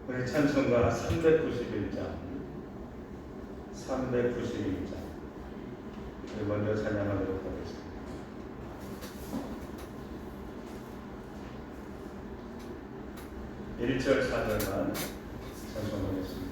우리 찬송가 391장 먼저 찬양하도록 하겠습니다. 1절 4절만 찬송하겠습니다.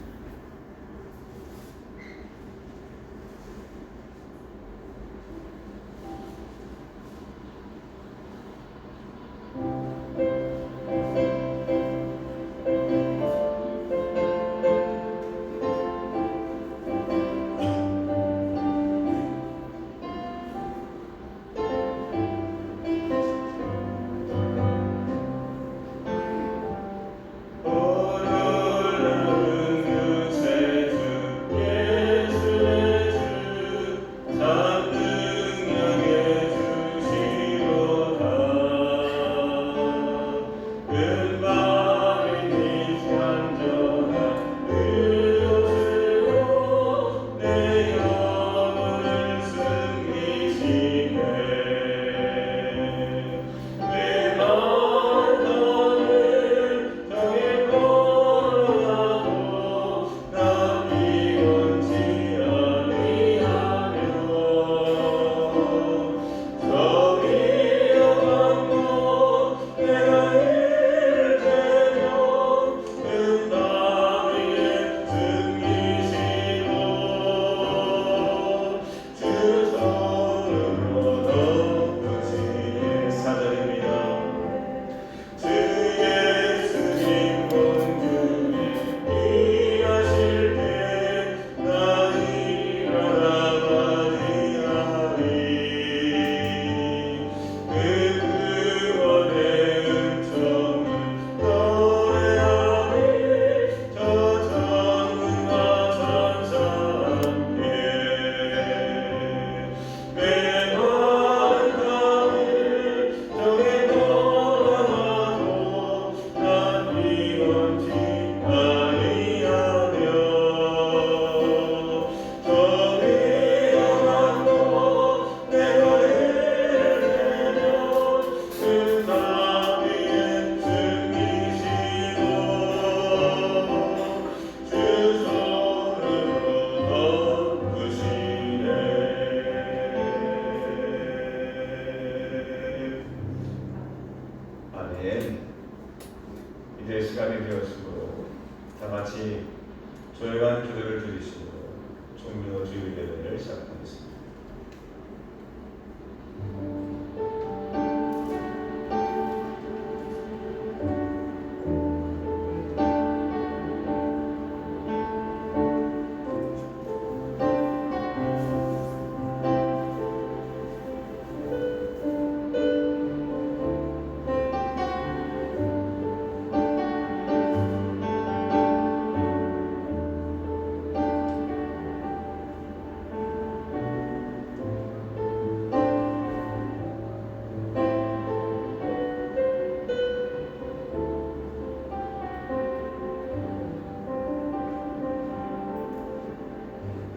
이제 시간이 되었으므로 다 같이 조용한 기도를 드리시고 종료 주일 예배를 시작하겠습니다.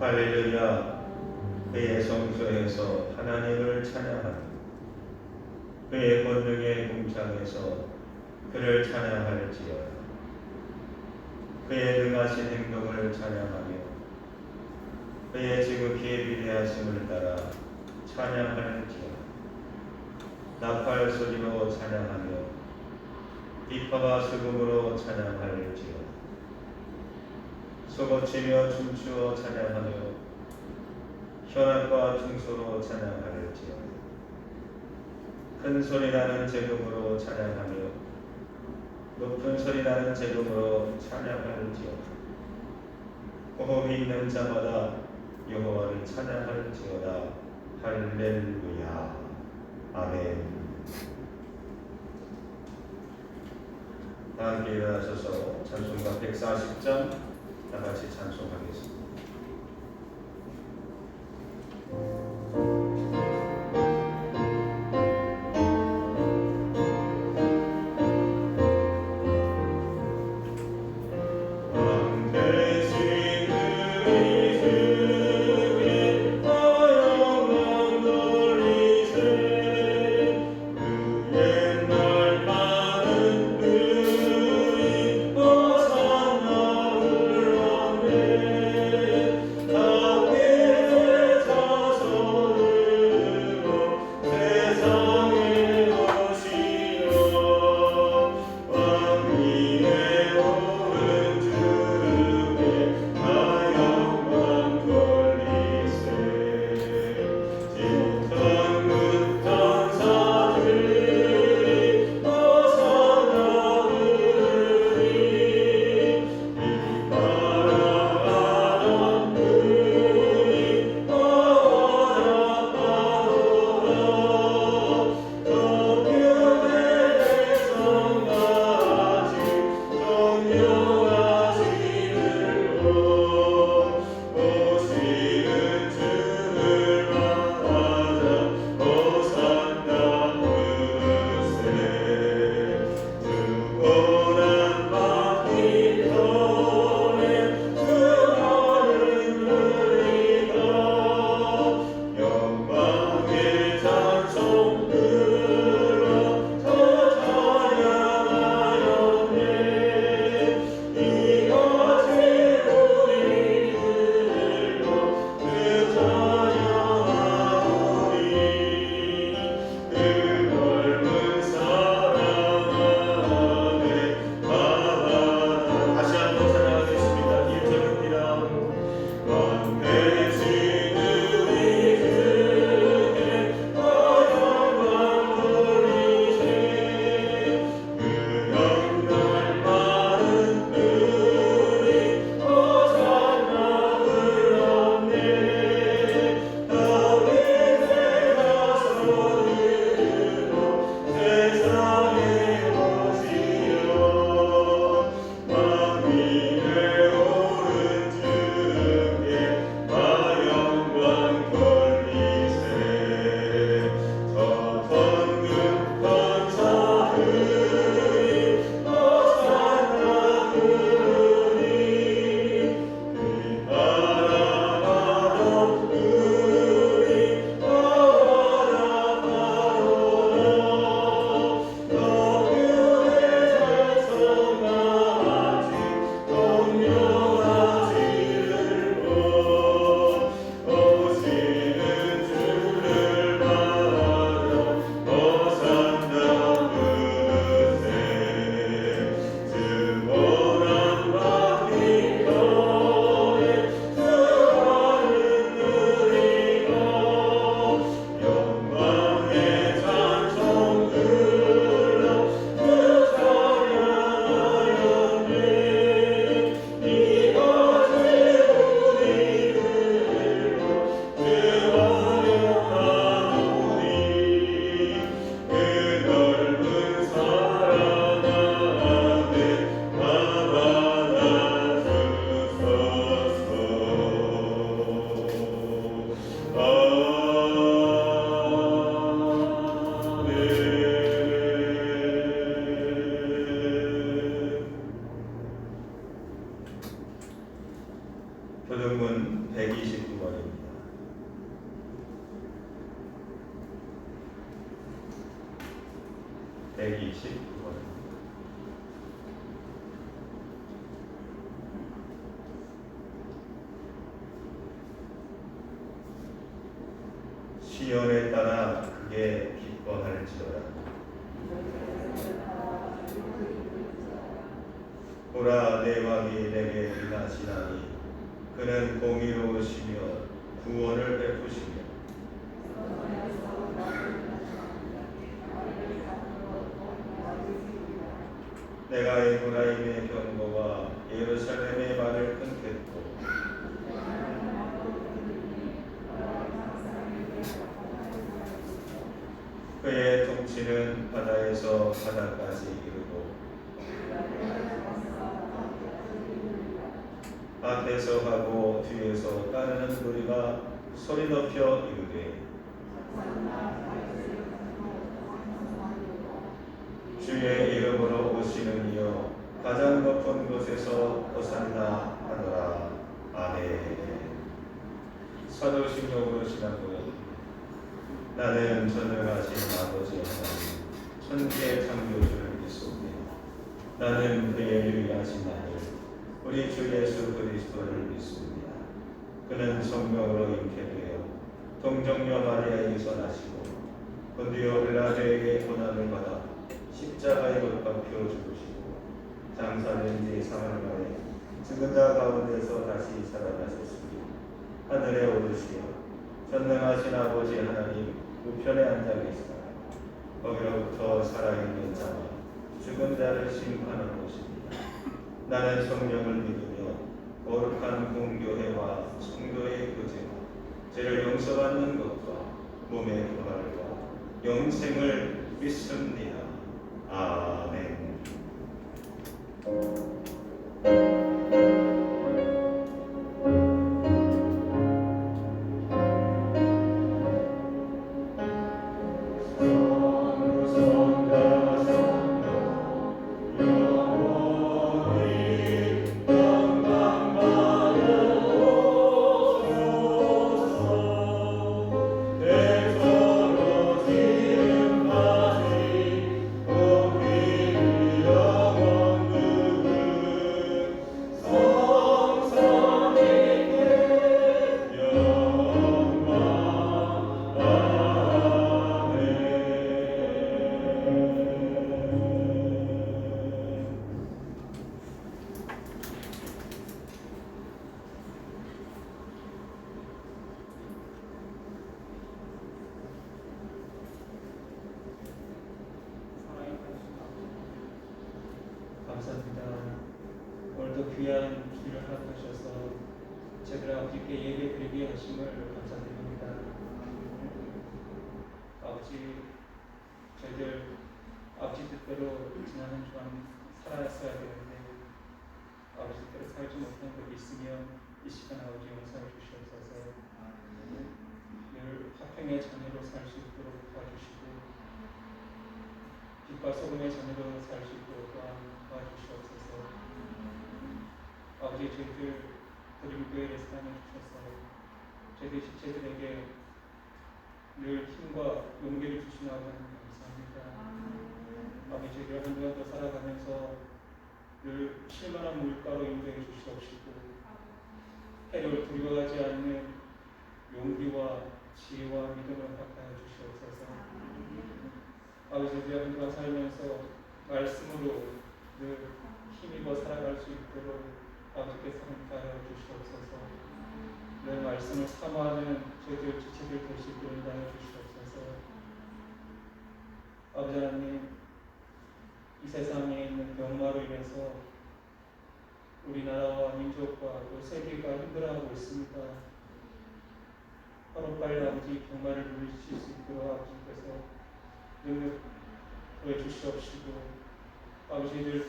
할렐루야. 그의 성소에서 하나님을 찬양하며 그의 권능의 궁창에서 그를 찬양할지어다. 그의 능하신 행동을 찬양하며 그의 지극히 위대하심을 따라 찬양할지어다. 나팔 소리로 찬양하며 비파와 수금으로 찬양할지어다. 소고치며 춤추어 찬양하며 현악과 중소로 찬양할지어다. 큰 소리 나는 제금으로 찬양하며 높은 소리 나는 제금으로 찬양할지어다. 호흡이 있는 자마다 여호와를 찬양할지어다. 할렐루야. 아멘. 다 함께 일어나셔서 찬송가 140장 다 같이 찬송하겠습니다. 날 많은 의의 보상 19번. 시온에 따라 크게 기뻐할지어다. 보라, 내 왕이 내게 일하시나니 그는 공의로우시며 구원을 베푸시며 내가 에브라임의 경고와 예루살렘의 말을 끊겠고 그의 통치는 바다에서 바다까지 이르고 앞에서 가고 뒤에서 따르는 무리가 소리 높여 이르되 주의 이름으로 오시는 이여 가장 높은 곳에서 호산나 하노라. 아멘. 사도신경으로 지나고 나는 전능하신 아버지 하나님 천지의 창조주를 믿습니다. 나는 그의 유일하신 아들 우리 주 예수 그리스도를 믿습니다. 그는 성령으로 잉태되어 동정녀 마리아에게서 나시고 본디오 빌라도에게 고난을 받아 십자가에 못 박혀 죽으시고 장사된 지 사흘 만에 죽은 자 가운데서 다시 살아나셨으니 하늘에 오르시어 전능하신 아버지 하나님 우편에 앉아 계시다. 거기로부터 살아있는 자와 죽은 자를 심판하는 곳입니다. 나는 성령을 믿으며 거룩한 공교회와 성도의 교제와 죄를 용서받는 것과 몸의 부활과 영생을 믿습니다. 아멘. 감사합니다. 오늘도 귀한 길을 허락하셔서 저희들 아버지께 예배 드리게 하심을 감사드립니다. 아버지, 저희들 아버지 뜻대로 지난 한 주간 살아왔어야 되는데 아버지 뜻대로 살지 못한 것이 있으면 이 시간 아버지 용서해 주시옵소서. 늘 화평의 자녀로 살 수 있도록 도와주시고 빛과 소금의 자녀로 살 수 있도록 도와주시옵소서. 아버지, 저희들 드림교회를 사랑해 주셔서 저희들 지체들에게 늘 힘과 용기를 주시나 감사합니다. 아버지, 저희들 한 주간 더 살아가면서 늘 실만한 물가로 인도해 주시옵시고 해를 두려워하지 않는 용기와 지혜와 믿음을 허락하여 주시옵소서. 아버지, 저희들 한 주간 살면서 말씀으로 늘 힘입어 살아갈 수 있도록 아버지께서 함께하여 주시옵소서. 늘 말씀을 사모하는 저희들 지체들 되시기를 인도하여 주시옵소서. 아버지 하나님, 이 세상에 있는 병마로 인해서 우리나라와 민족과 또 세계가 힘들어하고 있습니다. 하루빨리 아버지 병마를 물리칠 수 있도록 아버지께서 능력 보여주시옵시고 아버지들도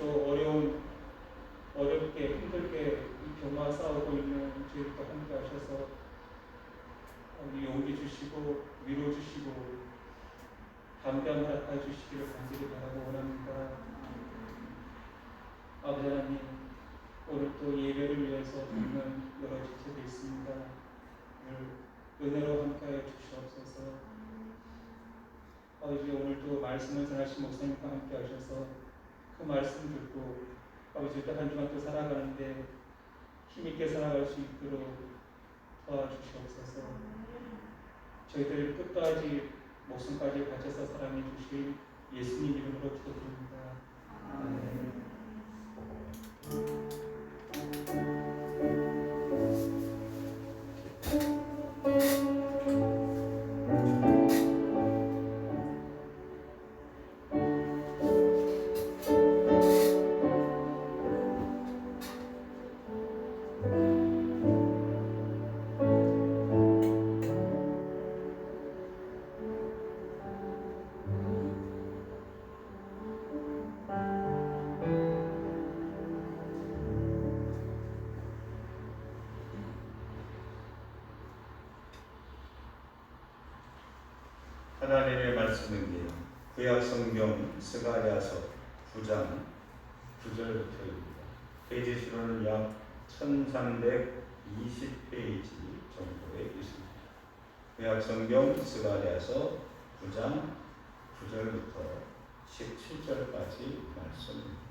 어렵게 힘들게 이 병마와 싸우고 있는 저희들과 함께 하셔서 용기 주시고 위로 주시고 담대함 허락해 주시기를 간절히 바라고 원합니다. 아버지 하나님, 오늘 또 예배를 위해서 듣는 여러 지체도 있습니다. 늘 은혜로 함께하여 주시옵소서. 아버지 오늘도 말씀을 전하신 목사님과 함께 하셔서 그 말씀 듣고 아버지 또 한 주간 또 살아가는데 힘있게 살아갈 수 있도록 도와주시옵소서. 저희들 끝까지 목숨까지 바쳐서 사랑해 주실 예수님 이름으로 기도드립니다. 아멘. 하나님의 말씀은 구약 성경 스가랴서 9장 9절부터입니다. 페이지 수로는 약 1320페이지 정도에 있습니다. 구약 성경 스가랴서 9장 9절부터 17절까지 말씀입니다.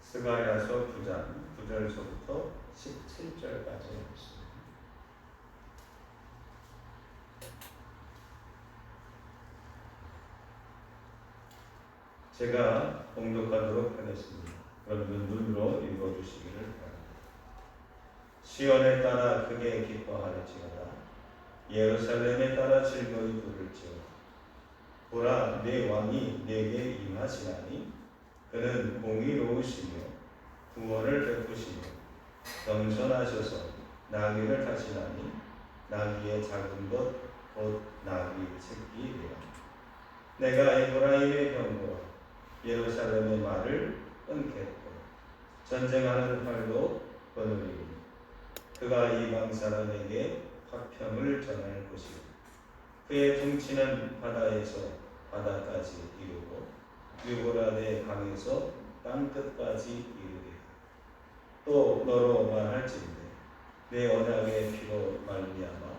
스가랴서 9장 9절서부터 17절까지 말씀. 제가 봉독하도록 하겠습니다. 여러분 눈으로 읽어주시기를 바랍니다. 시온에 따라 크게 기뻐하리지어다. 예루살렘에 따라 즐거이 부를지어다. 보라, 내 왕이 내게 임하시나니 그는 공의로우시며 구원을 베푸시며 겸손하셔서 나귀를 타시나니 나귀의 작은 것 곧 나귀 새끼이리라. 내가 에브라임의 병거와 예루살렘의 말을 끊겠고 전쟁하는 활도 거느리니 그가 이방 사람에게 화평을 전할 것이고 그의 통치는 바다에서 바다까지 이르고 유브라데 강에서 땅끝까지 이르리라. 또 너로 말할진대 내 언약의 피로 말미암아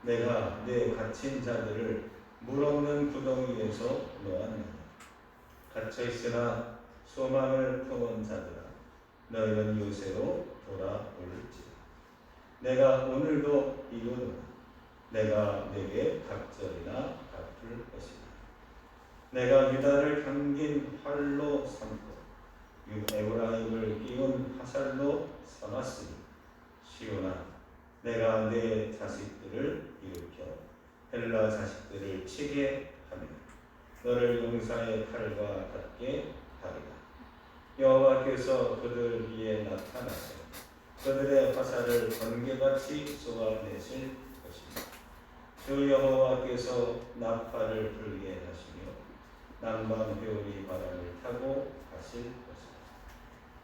내가 내 갇힌 자들을 물 없는 구덩이에서 놓았느니라. 갇혀있으나 소망을 품은 자들아 너희는 요새로 돌아올지라. 내가 오늘도 이루노라. 내가 내게 각절이나 갚을 것이다. 내가 유다를 당긴 활로 삼고 에브라임을 끼운 화살로 삼았으니 시온아 내가 내 자식들을 일으켜 헬라 자식들을 치게 하며 너를 용사의 칼과 같게 하리라. 여호와께서 그들 위에 나타나서 그들의 화살을 번개같이 쏘아내실 것이다. 주 여호와께서 나팔을 불게 하시며 남방 회오리 바람을 타고 가실 것이다.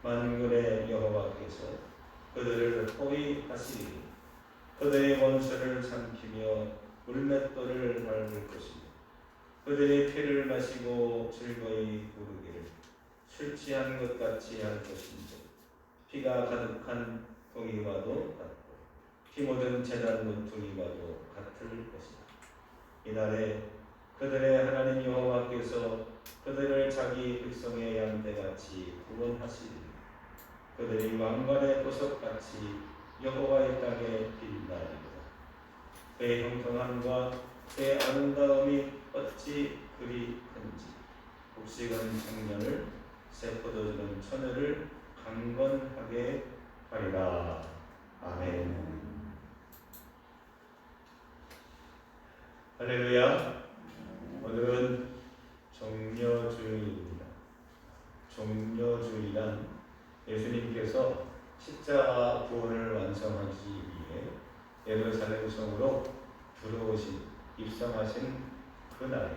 만군의 여호와께서 그들을 포위하시리니 그들의 원수를 삼키며 물맷돌을 밟을 것이며 그들의 피를 마시고 즐거이 부르기를 술 취한 것 같이 할 것인데 피가 가득한 동이와도 같고 피 묻은 제단 문둥이와도 같을 것이다. 이날에 그들의 하나님 여호와께서 그들을 자기 백성의 양떼같이 구원하시리니 그들이 왕관의 보석같이 여호와의 땅에 빛나리로다. 그의 형통함과 그의 아름다움이 어찌 그리 큰지 곡식은 청년을 세포도주는 처녀를 강건하게 하리라. 아멘. 할렐루야. 오늘은 종려주일입니다. 종려주일은 예수님께서 십자가 구원을 완성하기 위해 예루살렘 성으로 들어오신 입성하신 그날에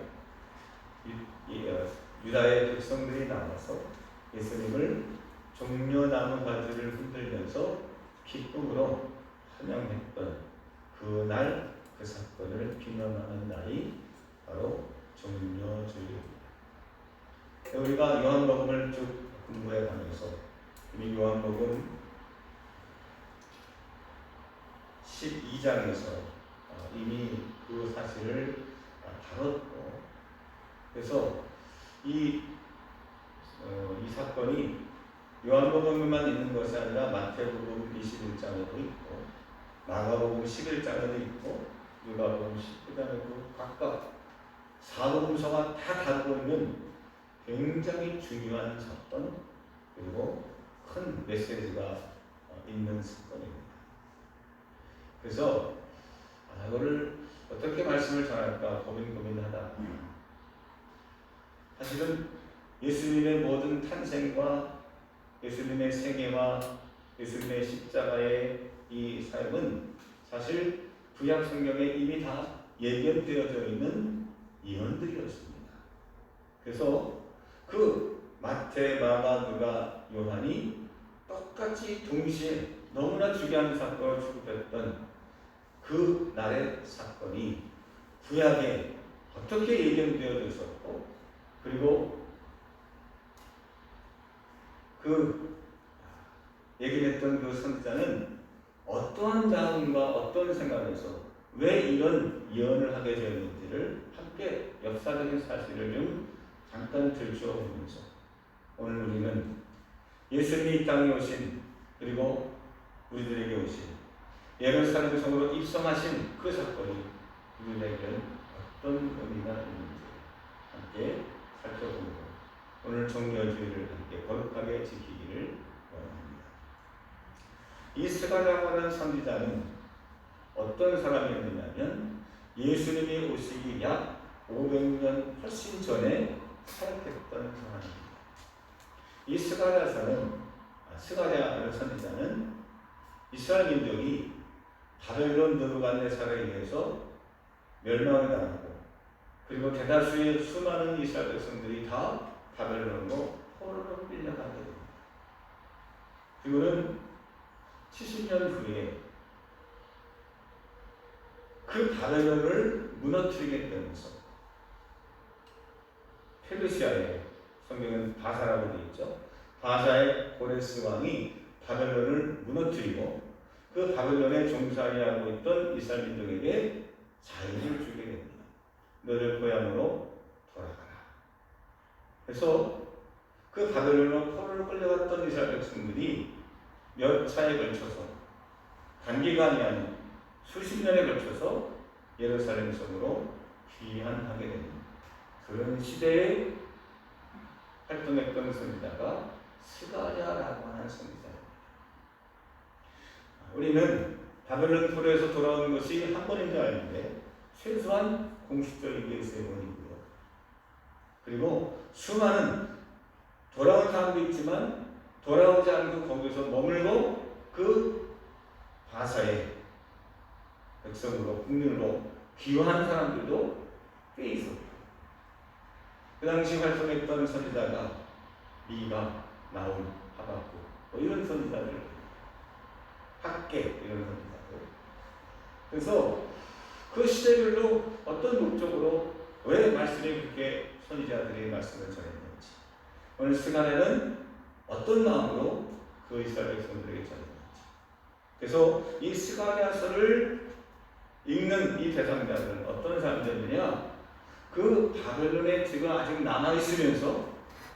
유다의 백성들이 나와서 예수님을 종려나무 가지를 흔들면서 기쁨으로 환영했던 그날 그 사건을 기념하는 날이 바로 종려주일입니다. 우리가 요한복음을 쭉 공부해 가면서 이미 요한복음 12장에서 이미 그 사실을 다뤘고, 그래서 이 사건이 요한복음에만 있는 것이 아니라 마태복음 21장에도 있고 마가복음 11장에도 있고 누가복음 19장에도 각각 사복음서가 다 다루고 있는 굉장히 중요한 사건, 그리고 큰 메시지가 있는 사건입니다. 그래서 이거를 어떻게 말씀을 전할까 고민하다 사실은 예수님의 모든 탄생과 예수님의 생애와 예수님의 십자가의 이 삶은 사실 구약 성경에 이미 다 예견되어져 있는 예언들이었습니다. 그래서 그 마태, 마가, 누가, 요한이 똑같이 동시에 너무나 중요한 사건을 취급했던 그 날의 사건이 구약에 어떻게 예견되어 있었고, 그리고 그 예견했던 그 선지자는 어떠한 마음과 어떤 생각에서 왜 이런 예언을 하게 되었는지를 함께 역사적인 사실을 좀 잠깐 들춰보면서 오늘 우리는 예수님이 이 땅에 오신, 그리고 우리들에게 오신 예루살렘 성으로 입성하신 그 사건이 우리에게는 어떤 의미가 있는지 함께 살펴보고 오늘 정결주의를 함께 거룩하게 지키기를 원합니다. 이 스가랴라고 하는 선지자는 어떤 사람이었냐면 예수님이 오시기 약 500년 훨씬 전에 사역했던 사람입니다. 이 스가랴라는 선지자는 이스라엘 민족이 바벨론 느부갓네살에 의해서 멸망을 당하고, 그리고 대다수의 수많은 이스라엘 백성들이 다 바벨론으로 포로로 끌려가게 됩니다. 그리고는 70년 후에 그 바벨론을 무너뜨리게 되면서 페르시아의, 성경은 바사라고 되어 있죠. 바사의 고레스 왕이 바벨론을 무너뜨리고 그 바벨론에 종살이 하고 있던 이스라엘 민족에게 자유를 주게 됩니다. 너를 고향으로 돌아가라. 그래서 그 바벨론으로 포로로 끌려갔던 이스라엘 백성들이 몇 차에 걸쳐서, 단기간이 아닌 수십 년에 걸쳐서 예루살렘 성으로 귀환하게 됩니다. 그런 시대에 활동했던 선지자가 스가랴라고 하는 선지자입니다. 우리는 바벨론 포로에서 돌아온 것이 한 번인 줄 아는데 최소한 공식적인 게 3번이고요. 그리고 수많은 돌아온 사람도 있지만 돌아오지 않고 거기서 머물고 그 바사의 백성으로, 국민으로 귀화한 사람들도 꽤 있었고, 그 당시 활동했던 선지자가 미가, 나훔, 하박국 이런 선지자들, 학계 이런 선지자들. 그래서 그 시대별로 어떤 목적으로 왜 말씀에 그렇게 선지자들이 말씀을 전했는지, 오늘 스가랴는 어떤 마음으로 그 이스라엘 백성들에게 전했는지. 그래서 이 스가랴서를 읽는 이 대상자들은 어떤 사람들이냐? 그 바벨론에 지금 아직 남아있으면서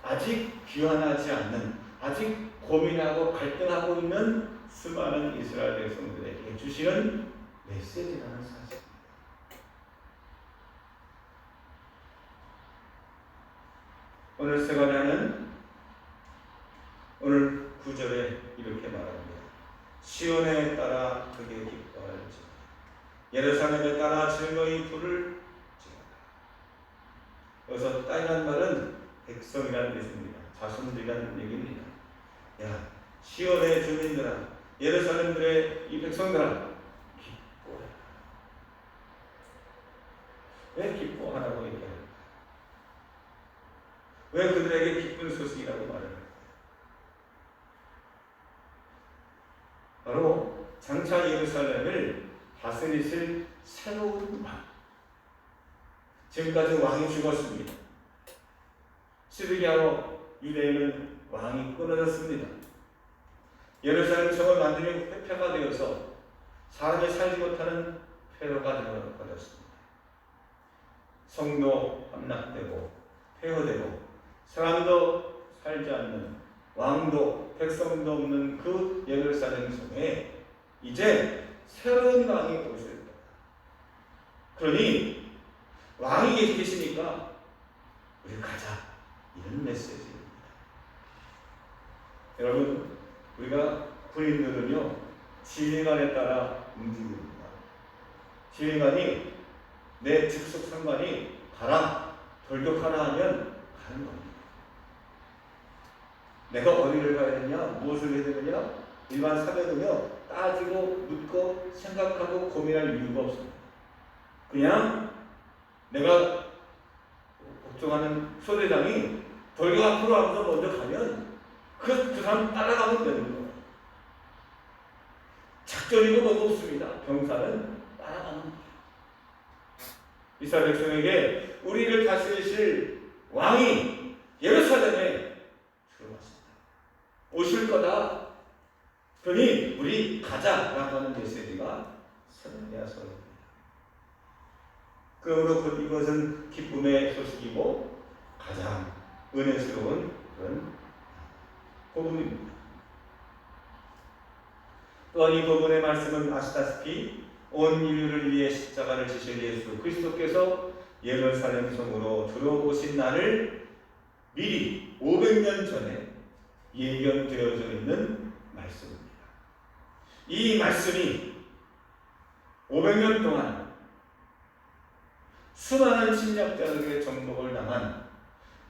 아직 귀환하지 않는, 아직 고민하고 갈등하고 있는 수많은 이스라엘 백성들에게 주시는 메시지라는 사실입니다. 오늘 스가랴는 오늘 9절에 이렇게 말합니다. 시온에 따라 크게 기뻐할지, 예루살렘에 따라 즐거이 부를 지어라. 여기서 땅이란 말은 백성이라는 뜻입니다. 자손들이라는 얘기입니다. 야, 시온의 주민들아, 예루살렘들의 이 백성들아, 기뻐해라. 왜 기뻐하라고 얘기합니까? 왜 그들에게 기쁜 소식이라고 말합니까? 바로 장차 예루살렘을 다스리실 새로운 왕. 지금까지 왕이 죽었습니다. 시드기야로 유대인은 왕이 끊어졌습니다. 예루살렘 성을 만들면 폐허가 되어서 사람이 살지 못하는 폐허가 되어버렸습니다. 성도 함락되고 폐허되고 사람도 살지 않는 왕도 백성도 없는 그 예루살렘 성에 이제 새로운 왕이 오실 거다. 그러니 왕이 계시니까 우리 가자, 이런 메시지입니다. 여러분, 우리가 군인들은요 지휘관에 따라 움직입니다. 지휘관이 내 직속 상관이 가라, 돌격하라 하면 가는 겁니다. 내가 어디를 가야 되냐, 무엇을 해야 되느냐, 일반 사병은요 따지고 묻고 생각하고 고민할 이유가 없습니다. 그냥 내가 복종하는 소대장이 돌격 앞으로 하면서 먼저 가면 그 사람 따라가면 되는 거예요. 작전이고 뭐고 없습니다. 병사는 따라가는 거예요. 이스라엘 백성에게 우리를 다스리실 왕이 예루살렘에 들어왔습니다. 오실 거다. 그러니 우리 가자라고 하는 메시지가 선야서입니다. 그러므로 이것은 기쁨의 소식이고 가장 은혜스러운 그런 복음입니다. 또한 이 부분의 말씀은 아시다시피 온 인류를 위해 십자가를 지신 예수 그리스도께서 예루살렘 성으로 들어오신 날을 미리 500년 전에 예견되어져 있는 말씀입니다. 이 말씀이 500년 동안 수많은 침략자들에게 정복을 당한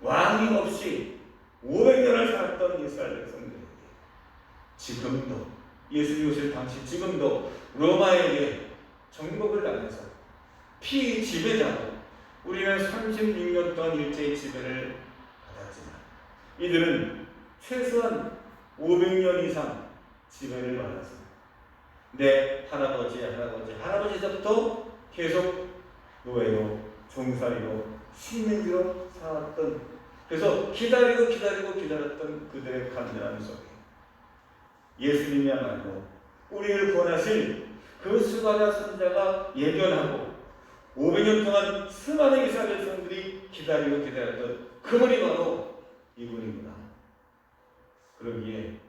왕이 없이 500년을 살았던 이스라엘 백성들에게 지금도 예수님 오실 당시 지금도 로마에게 정복을 당해서 피 지배자로 우리는 36년 동안 일제히 지배를 받았지만 이들은 최소한 500년 이상 지배를 받았습니다. 내 할아버지서부터 계속 노예로 종살이로 식민지로 살았던, 그래서 기다렸던 그들의 간절함 속에 예수님이야말로 우리를 구원하실 그 수많은 선자가 예견하고 500년 동안 수많은 이스라엘 백성들이 기다렸던 그분이 바로 이분입니다. 그러기에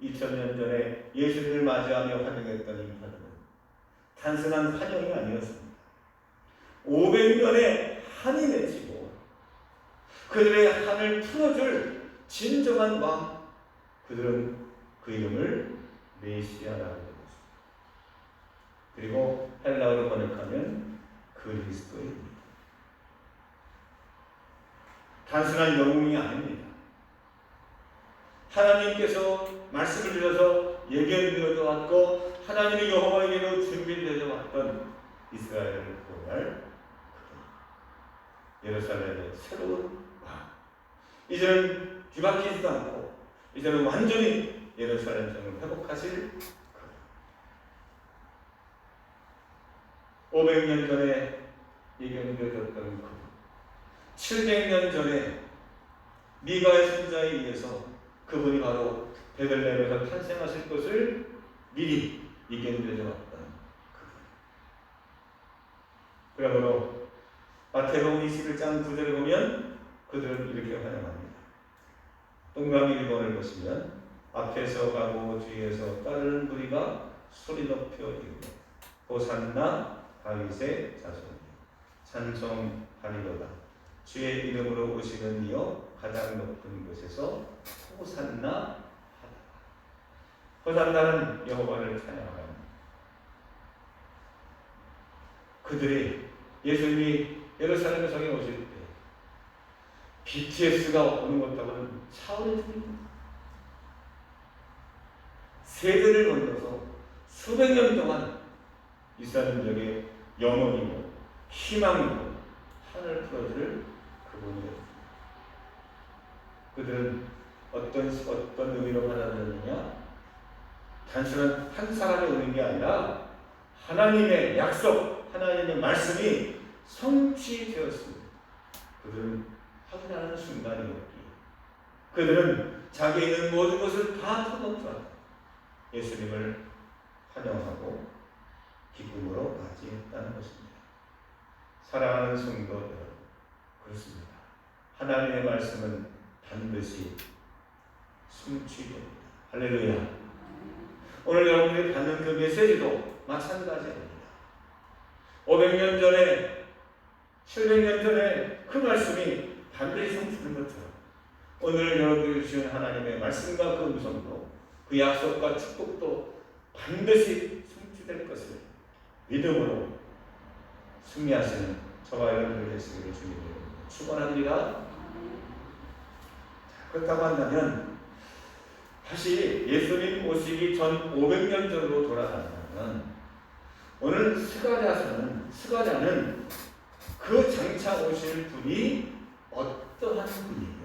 2000년 전에 예수님을 맞이하며 환영했던 인파들은 단순한 환영이 아니었습니다. 500년의 한이 맺히고 그들의 한을 풀어줄 진정한 왕, 그들은 그 이름을 메시아라고 합니다. 그리고 헬라어로 번역하면 그리스도입니다. 단순한 영웅이 아닙니다. 하나님께서 말씀을 주셔서 예견되어져 왔고 하나님의 여호와에게로 준비되어져 왔던 이스라엘을 구원할 예루살렘의 새로운 왕. 이제는 뒤바뀌지도 않고 이제는 완전히 예루살렘 성을 회복하실 그 500년 전에 예견되어졌던 그 700년 전에 미가의 선자에 의해서 그분이 바로 베들레헴에서 탄생하실 것을 미리 예견되어져 왔던 그분. 그러므로 마태복음 21장 9절을 보면 그들은 이렇게 환영합니다. 동그라미 1번을 보시면 앞에서 가고 뒤에서 따르는 무리가 소리 높여 이르되 호산나 다윗의 자손이여 찬송하리로다. 주의 이름으로 오시는 이여 가장 높은 곳에서 호산나 하다. 호산나는 여호와를 찬양합니다. 그들이 예수님이 예루살렘 성에 오실 때 BTS가 오는 것과는 차원이 다릅니다. 세대를 건너서 수백 년 동안 이스라엘에게 영원이고 희망이고 하늘 풀어줄 그분이었습니다. 그들은 어떤 의미로 받아들였느냐? 단순한 한 사람이 오는 게 아니라 하나님의 약속, 하나님의 말씀이 성취되었습니다. 그들은 확인하는 순간이었기에 그들은 자기에 있는 모든 것을 다 터놓고 예수님을 환영하고 기쁨으로 맞이했다는 것입니다. 사랑하는 성도 여러분, 그렇습니다. 하나님의 말씀은 반드시 성취됩니다. 할렐루야. 오늘 여러분들이 받는 그 메시지도 마찬가지입니다. 500년 전에 700년 전에 그 말씀이 반드시 성취된 것처럼 오늘 여러분들이 주신 하나님의 말씀과 그 음성도 그 약속과 축복도 반드시 성취될 것을 믿음으로 승리하시는 저와 여러분들 되시기를 주님으로 축원합니다. 그렇다고 한다면 다시 예수님 오시기 전 500년 전으로 돌아간다면 오늘 스가랴는 그 장차 오실 분이 어떠한 분이에요?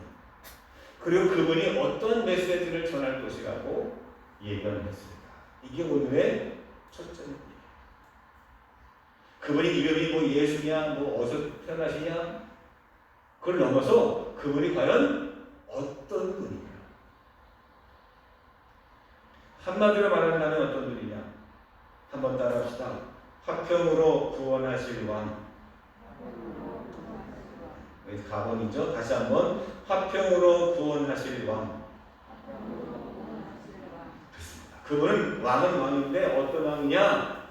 그리고 그분이 어떤 메시지를 전할 것이라고 예견했습니다. 이게 오늘의 초점입니다. 그분이 이름이 뭐 예수냐, 뭐 어디서 태어나시냐, 그걸 넘어서 그분이 과연 어떤 분이냐. 한마디로 말한다면 어떤 분이냐? 한번 따라합시다. 화평으로 구원하실 왕. 가본이죠. 다시 한번 화평으로 구원하실 왕. 그분은 왕은 왕인데 어떤 왕이냐?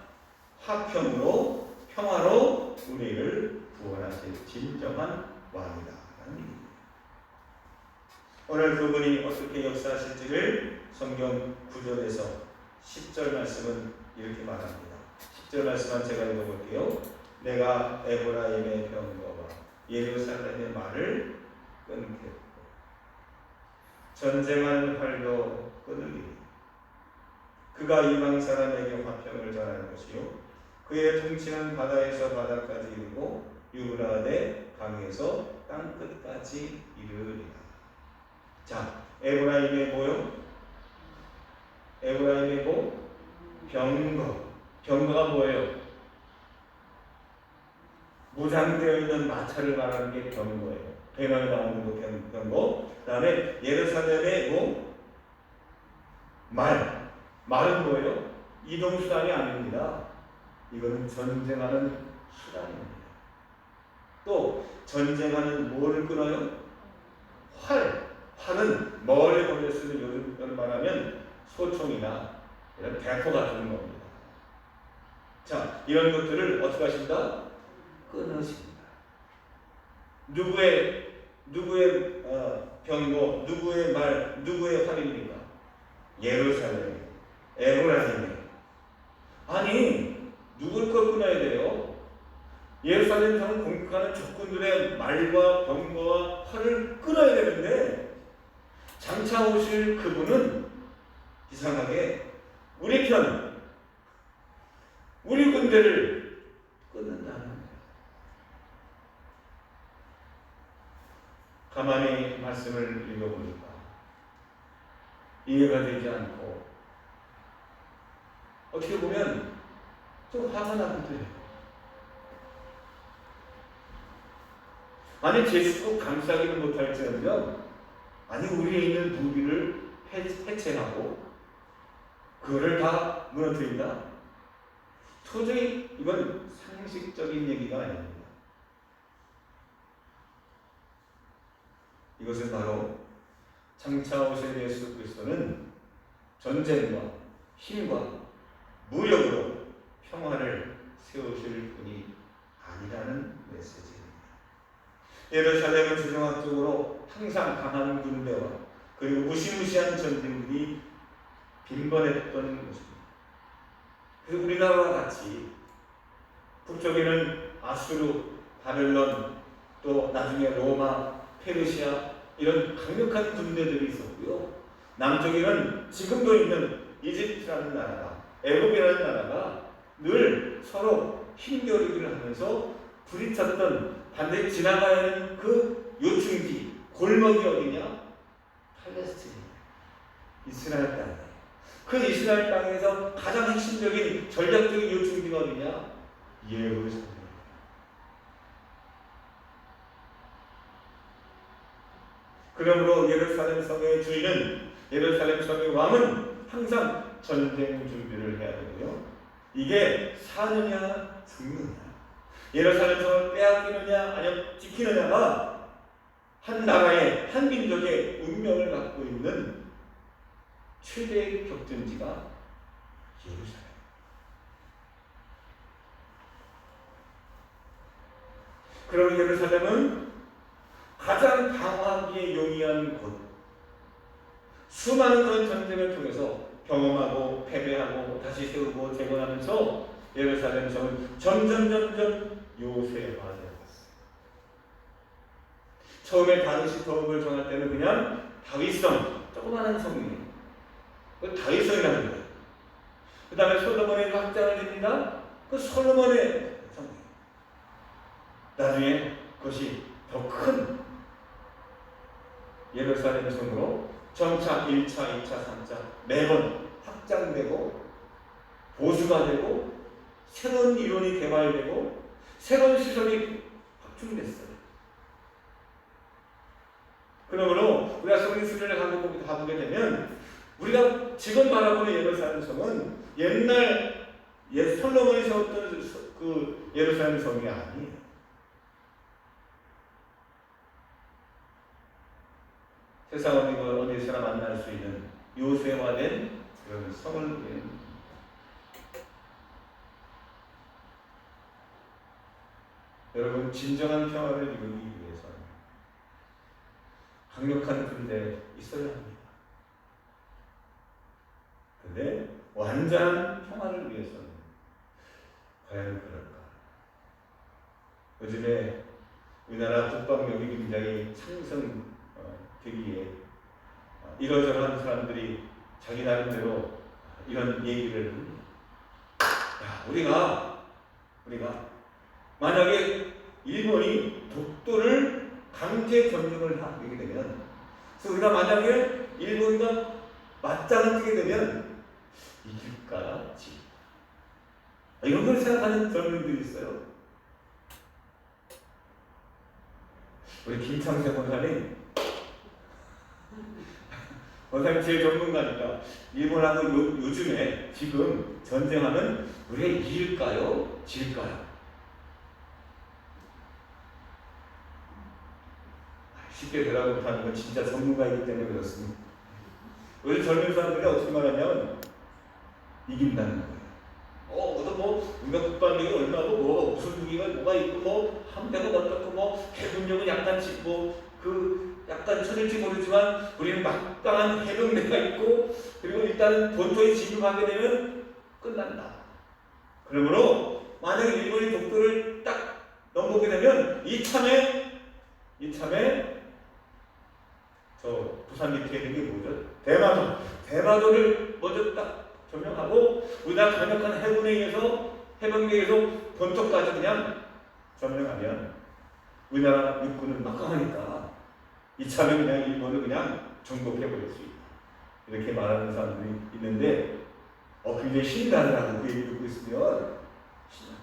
화평으로 평화로 우리를 구원하실 진정한 왕이다. 오늘 그분이 어떻게 역사하실지를 성경 9절에서 10절 말씀은 이렇게 말합니다. 10절 말씀은 제가 읽어볼게요. 내가 에브라임의 병거와 예루살렘의 말을 끊겠고 전쟁하는 활도 끊으리니 그가 이방 사람에게 화평을 전할 것이요 그의 통치는 바다에서 바다까지 이르고 유브라데 강에서 땅 끝까지 이르리라. 자, 에브라임의 뭐요? 에브라임의 뭐? 병거. 병거가 뭐예요? 무장되어 있는 마차를 말하는 게 병거예요. 배낭에 나오는 거 병거. 그 다음에 예루살렘의 뭐? 말은 뭐예요? 이동수단이 아닙니다. 이거는 전쟁하는 수단입니다. 또 전쟁하는 뭐를 끊어요? 활은 머리에 걸려 쓰는 요즘 말하면 소총이나 이런 대포 같은 겁니다. 자, 이런 것들을 어떻게 하신다? 끊으십니다. 누구의 병거, 누구의 말, 누구의 활입니까? 예루살렘, 에브라임의. 아니, 누굴 걸 끊어야 돼요? 예루살렘 성을 공격하는 적군들의 말과 병거와 활을 끊어야 되는데 장차 오실 그분은 이상하게 우리 편, 우리 군대를 끊는다는 거예요. 가만히 말씀을 읽어보니까 이해가 되지 않고 어떻게 보면 좀 화가 나기도 해요. 아니 제수국 감싸기는 못할지언정 아니 우리에 있는 무기를 해체하고 그거를 다 무너뜨린다? 도저히 이건 상식적인 얘기가 아닙니다. 이것은 바로 장차 오실 예수 그리스도는 전쟁과 힘과 무력으로 평화를 세우실 분이 아니라는 메시지입니다. 예루살렘은 주정학적으로 항상 강한 군대와 그리고 무시무시한 전쟁들이 빈번했던 곳입니다. 그래서 우리나라와 같이 북쪽에는 아수르, 바벨론, 또 나중에 로마, 페르시아 이런 강력한 군대들이 있었고요. 남쪽에는 지금도 있는 이집트라는 나라가, 애굽이라는 나라가 늘 서로 힘겨루기를 하면서 부딪혔던 반드시 지나가야 하는 그 요충지, 골목이 어디냐? 팔레스타인, 이스라엘 땅이에요. 그 이스라엘 땅에서 가장 핵심적인 전략적인 요충지가 어디냐? 예루살렘. 그러므로 예루살렘 성의 주인은, 예루살렘 성의 왕은 항상 전쟁 준비를 해야 되고요. 이게 사느냐 죽느냐. 예루살렘 성을 빼앗기느냐 아니면 지키느냐가 한 나라의 한 민족의 운명을 갖고 있는 최대의 격전지가 예루살렘. 그럼 예루살렘은 가장 방어하기에 용이한 곳. 수많은 그런 전쟁을 통해서 경험하고 패배하고 다시 세우고 재건하면서 예루살렘 성은 점점 요새화되었어요. 처음에 다윗이 도읍을 정할 때는 그냥 다윗성, 조그마한 성이에요. 그 다윗성이라는 거예요. 그 다음에 솔로몬의 확장을 드립니다. 그 솔로몬의 성이에요. 나중에 그것이 더 큰 예루살렘 성으로 점차 1차, 2차, 3차 매번 확장되고 보수가 되고 새로운 이론이 개발되고 새로운 시설이 확충됐어요. 그러므로 우리가 성리수를 가보게 되면 우리가 지금 바라보는 예루살렘 성은 옛날 솔로몬이 세웠던 그 예루살렘 성이 아니에요. 세상 어디서나 만날 수 있는 요새화된 그런 성을 보입니다. 여러분, 진정한 평화를 이루기 위해서는 강력한 군대 있어야 합니다. 그런데 완전한 평화를 위해서는 과연 그럴까? 요즘에 우리나라 국방력이 굉장히 창성되기에 이러저러한 사람들이 자기 나름대로 이런 얘기를 합니다. 야, 우리가 만약에 일본이 독도를 강제 점령을 하게 되면, 그래서 우리가 만약에 일본과 맞짱을 뜨게 되면 이길까? 이런 걸 생각하는 젊은이들이 있어요. 우리 김창세 원사님 제일 전문가니까 일본하고 요즘에 지금 전쟁하면 우리가 이길까요? 질까요? 쉽게 대답을 못하는 건 진짜 전문가이기 때문에 그렇습니다. 우리 젊은 사람들이 어떻게 말하냐면 이긴다는 거예요. 우리가 국방력이 얼마고 무슨 무기가 뭐가 있고 함대가 어떻고 해군력은 약간씩 약간 쳐질지 모르지만 우리는 막강한 해병대가 있고 그리고 일단 본토에 진입하게 되면 끝난다. 그러므로 만약에 일본이 독도를 딱 넘보게 되면 이참에 저 부산 밑에 있는 게 뭐죠? 대마도를 먼저 딱 점령하고 우리나라 강력한 해군에 의해서 해병대에 의해서 본토까지 그냥 점령하면 우리나라 육군은 막강하니까 이참에 그냥 일본을 그냥 정복해버릴 수 있다. 이렇게 말하는 사람들이 있는데 굉장히 신이 나더라고. 그 얘기 듣고 있으면 신나.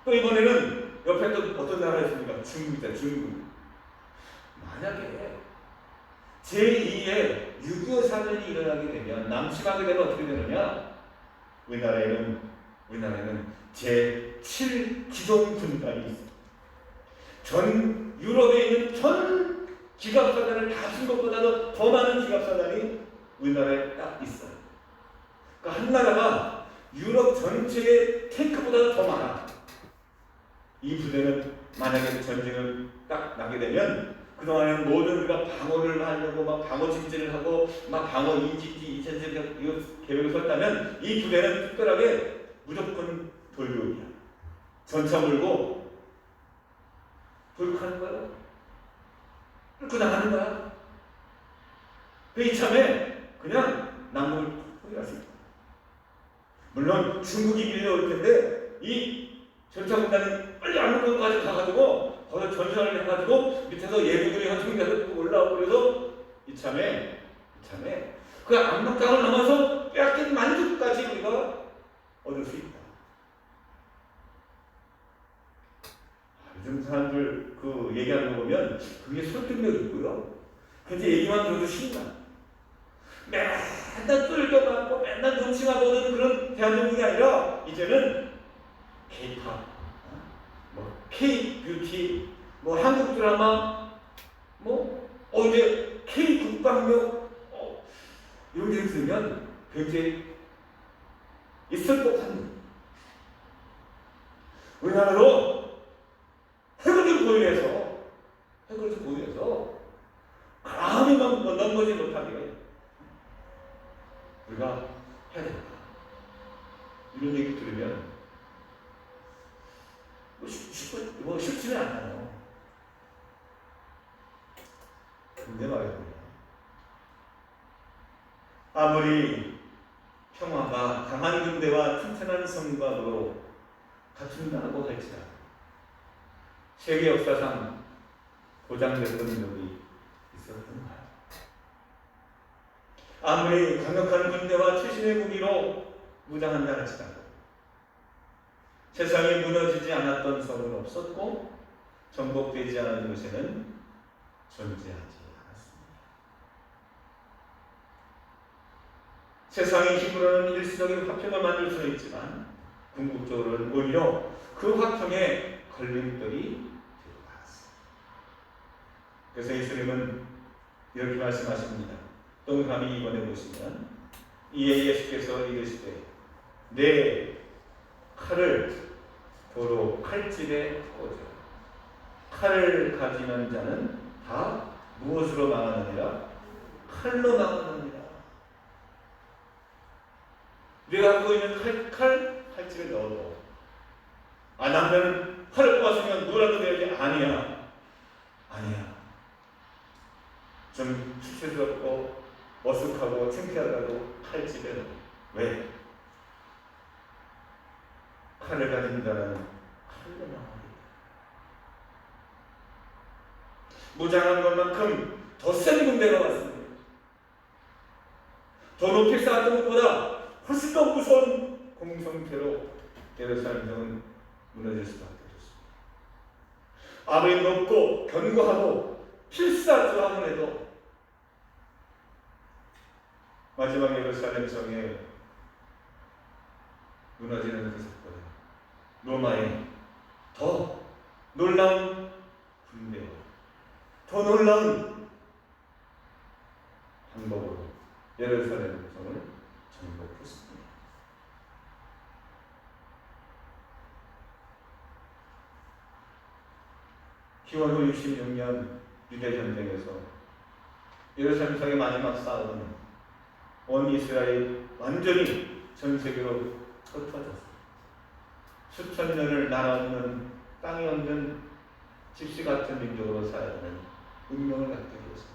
또 이번에는 옆에 또 어떤 나라가 있습니까? 중국이다. 중국. 만약에 제2의 6.25 사변이 일어나게 되면 남침하게 되면 어떻게 되느냐? 우리나라에는 제7 기동 군단이 있습니다. 전 유럽에 있는 전 기갑사단을 다 쓴 것보다도 더 많은 기갑사단이 우리나라에 딱 있어요. 그러니까 한 나라가 유럽 전체의 탱크보다 더 많아. 이 부대는 만약에 전쟁을 딱 나게 되면 그동안에는 모든 우리가 방어를 하려고 막 방어 진지를 하고 막 방어 이전쟁 이거 계획을 썼다면 이 부대는 특별하게 무조건 돌격이야. 전차 몰고 돌격하는 거야. 뚫고 나가는 거야. 그 이참에 그냥 남북을 포기할 수 있다. 물론 중국이 밀려올 텐데 이 전차군단은 빨리 압록강까지 가가지고 거기서 전선을 해가지고 밑에서 예비군이 한층돼서 올라오고 그래서 이참에 그 압록강을 넘어서 빼앗긴 만주까지 우리가 얻을 수 있다. 요즘 사람들 그 얘기하는 거 보면 그게 설득력 있고요. 근데 얘기만 들어도 신나. 맨날 뚫려맞고 맨날 눈치만 보는 그런 대한민국이 아니라 이제는 K-팝, 뭐 K-뷰티, 뭐 한국 드라마, 뭐 이제 K-국방력 이런 게 있으면 굉장히 있을 법한 우리나라로 핵을 좀 보유해서 감히 넘보지 못하게 우리가 해야 된다. 이런 얘기 들으면 쉽지는 않아요. 근데 말입니다. 아무리 평화가 강한 군대와 튼튼한 성곽으로 갖춘다고 할지라도 세계 역사상 보장됐던 적이 있었던가요? 아무리 강력한 군대와 최신의 무기로 무장한다 할지라도 세상이 무너지지 않았던 성은 없었고 정복되지 않은 곳에는 존재하지 않았습니다. 세상의 힘으로는 일시적인 화평을 만들 수는 있지만 궁극적으로는 오히려 그 화평에 걸림돌이 되고 말았습니다. 그래서 예수님은 이렇게 말씀하십니다. 동그라미 이번에 보시면 이에 예수께서 이르시되 내 칼을 도로 칼집에 꽂으라. 칼을 가지는 자는 다 무엇으로 망하느니라? 칼로 망하느니라. 네가 갖고 있는 칼집에 넣어도 나는 칼을 뽑았으면 뭐라도 돼야지. 아니야. 좀 수치스럽고 어색하고 창피하다고 칼집에 넣어. 왜? 칼을 가진 자는 칼로 망하리라. 무장한 것만큼 더 센 군대가 왔습니다. 더 높이 쌓았던 것보다 훨씬 더 무서운 공성태로 예루살렘 성은 무너질 수밖에 없습니다. 아무리 높고 견고하고 필사주함을 해도 마지막 예루살렘 성에 무너지는 그 사건은 로마의 더 놀라운 군대와 더 놀라운 방법으로 예루살렘 성을 정복했습니다. 기원 후 66년 유대 전쟁에서 예루살렘 성의 마지막 싸움은 온 이스라엘 완전히 전 세계로 흩어졌습니다. 수천 년을 나라 없는 땅이 없는 집시 같은 민족으로 살아가는 운명을 갖게 되었습니다.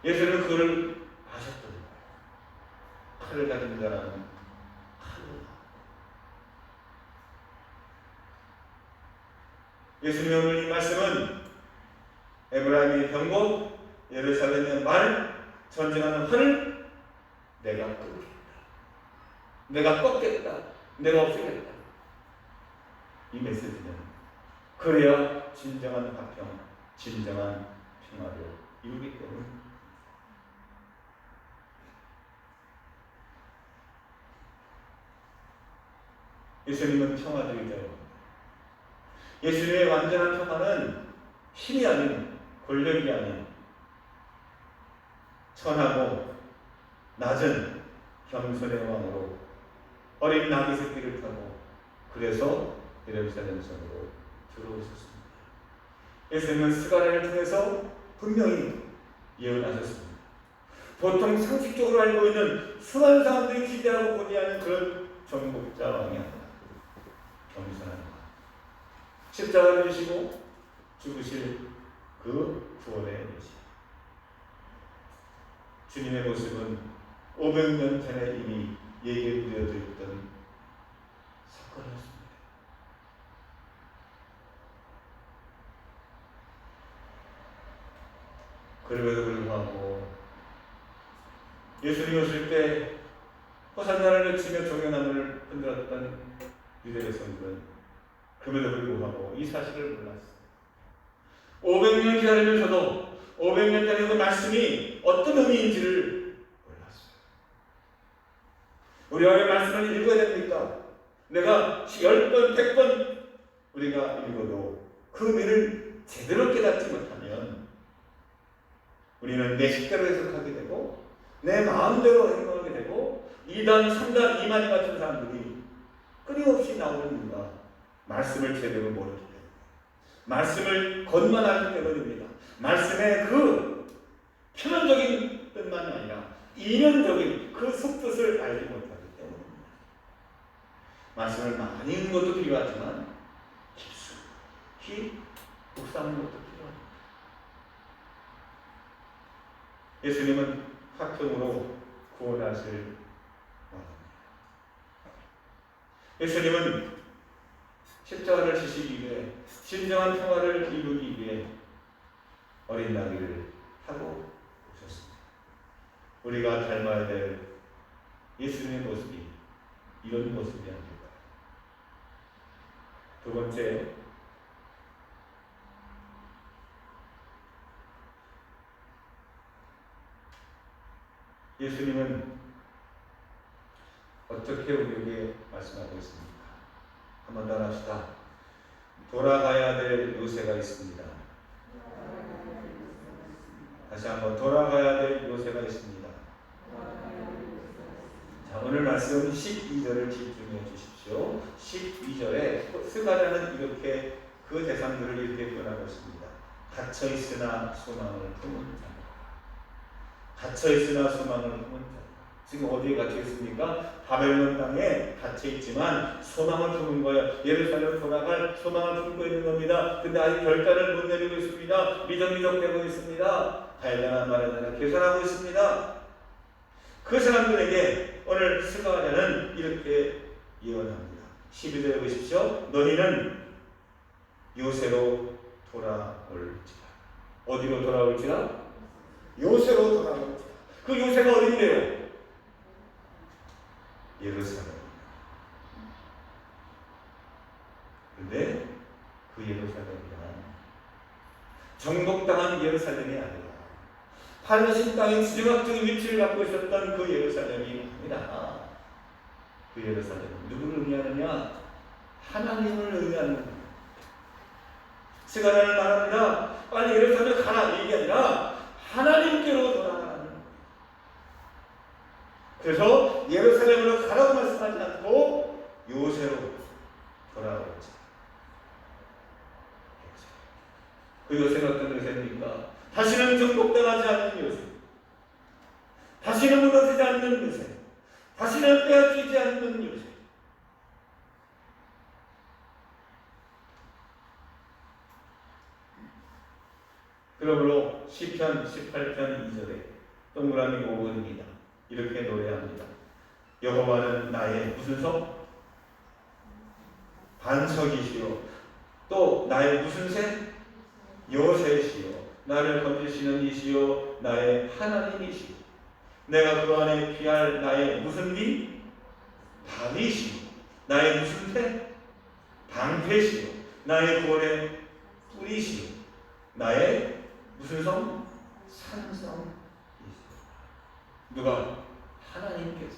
예수님은 그를 아셨던 거예요. 칼을 가진 자라는 칼로. 예수님의 오늘 이 말씀은 에브라임의 병고, 예루살렘의 말, 전쟁하는 화를 내가 끊겠다. 내가 꺾겠다. 내가 없애겠다. 이 메시지는 그래야 진정한 화평, 진정한 평화를 이루기 때문입니다. 예수님은 평화주의자예요. 예수님의 완전한 평화는 힘이 아닌, 권력이 아닌 천하고 낮은 겸손의 왕으로 어린 나귀 새끼를 타고 그래서 예루살렘 성으로 들어오셨습니다. 예수님은 스가랴를 통해서 분명히 예언하셨습니다. 보통 상식적으로 알고 있는 수많은 사람들이 기대하고 고대하는 그런 정복자 왕이 아니라 겸손한 왕, 십자가를 지시고 죽으실 그 구원의 메시아. 주님의 모습은 500년 전에 이미 예견되어져 있던 사건이었습니다. 그럼에도 불구하고 예수님이 오실 때 호산나를 외치며 종려나무를 흔들었던 유대 백성들은 그럼에도 불구하고 이 사실을 몰랐어요. 500년 기다리면서도 500년 전에 그 말씀이 어떤 의미인지를 몰랐어요. 우리가 왜 말씀을 읽어야 됩니까? 내가 10번, 100번 우리가 읽어도 그 의미를 제대로 깨닫지 못하면 우리는 내 식대로 해석하게 되고 내 마음대로 행동하게 되고 2단, 3단, 이만희 같은 사람들이 끊임없이 나오는 이유가 말씀을 제대로 모르기 때문에 말씀을 겉만 알기 때문입니다. 말씀의 그 표면적인 뜻만 아니라 이면적인 그 속뜻을 알지 못하기 때문입니다. 말씀을 많이 읽는 것도 필요하지만 깊숙이 묵상하는 것도 필요합니다. 예수님은 화평으로 구원하실 원합니다. 예수님은 십자가를 지시기 위해 진정한 평화를 이루기 위해 어린 나귀를 타고 오셨습니다. 우리가 닮아야 될 예수님의 모습이 이런 모습이 아닐까. 두 번째, 예수님은 어떻게 우리에게 말씀하고 있습니까? 한번 더 합시다. 돌아가야 될 요새가 있습니다. 다시 한번 돌아가야 될 요새가 있습니다. 자, 오늘 말씀 12절을 집중해 주십시오. 12절에 스가랴는 이렇게 그 대상들을 이렇게 표현하고 있습니다. 갇혀있으나 소망을 품은 자. 갇혀있으나 소망을 품은 자. 지금 어디에 갇혀있습니까? 바벨론 땅에 갇혀있지만 소망을 품은 거예요. 예루살렘 돌아갈 소망을 품고 있는 겁니다. 근데 아직 결단을 못 내리고 있습니다. 미적미적되고 있습니다. 가야 되나 말아야 되나 계산하고 있습니다. 그 사람들에게 오늘 스가랴는 이렇게 예언합니다. 12절에 보십시오. 너희는 요새로 돌아올지라. 어디로 돌아올지라? 요새로 돌아올지라. 그 요새가 어딘데요? 예루살렘. 근데 그 예루살렘이란 정복당한 예루살렘이 아니라 팔레스타인 땅의 지정학적인 위치를 갖고 있었던 그 예루살렘이 아니라 그 예루살렘은 누구를 의미하느냐? 하나님을 의미하는 겁니다. 스가랴는 말합니다. 빨리 예루살렘 가라 이게 아니라 하나님께로 돌아가라는 거예요. 그래서 예루살렘으로 가라고 말씀하지 않고 요새로 돌아오자. 그 요새는 어떤 요새입니까? 다시는 정복당하지 않는 요새, 다시는 무너지지 않는 요새, 다시는 빼앗기지 않는 요새. 그러므로 시편 18편 2절에 동그라미 5번입니다. 이렇게 노래합니다. 여호와는 나의 무슨 성? 반석이시요. 또 나의 무슨 새? 요새시요. 나를 건지시는 이시요. 나의 하나님이시요. 내가 그 안에 피할 나의 무슨 비? 다윗이요. 나의 무슨 새? 방패시요. 나의 구원의 뿌리시요. 나의 무슨 성? 산성이시요. 누가? 하나님께서.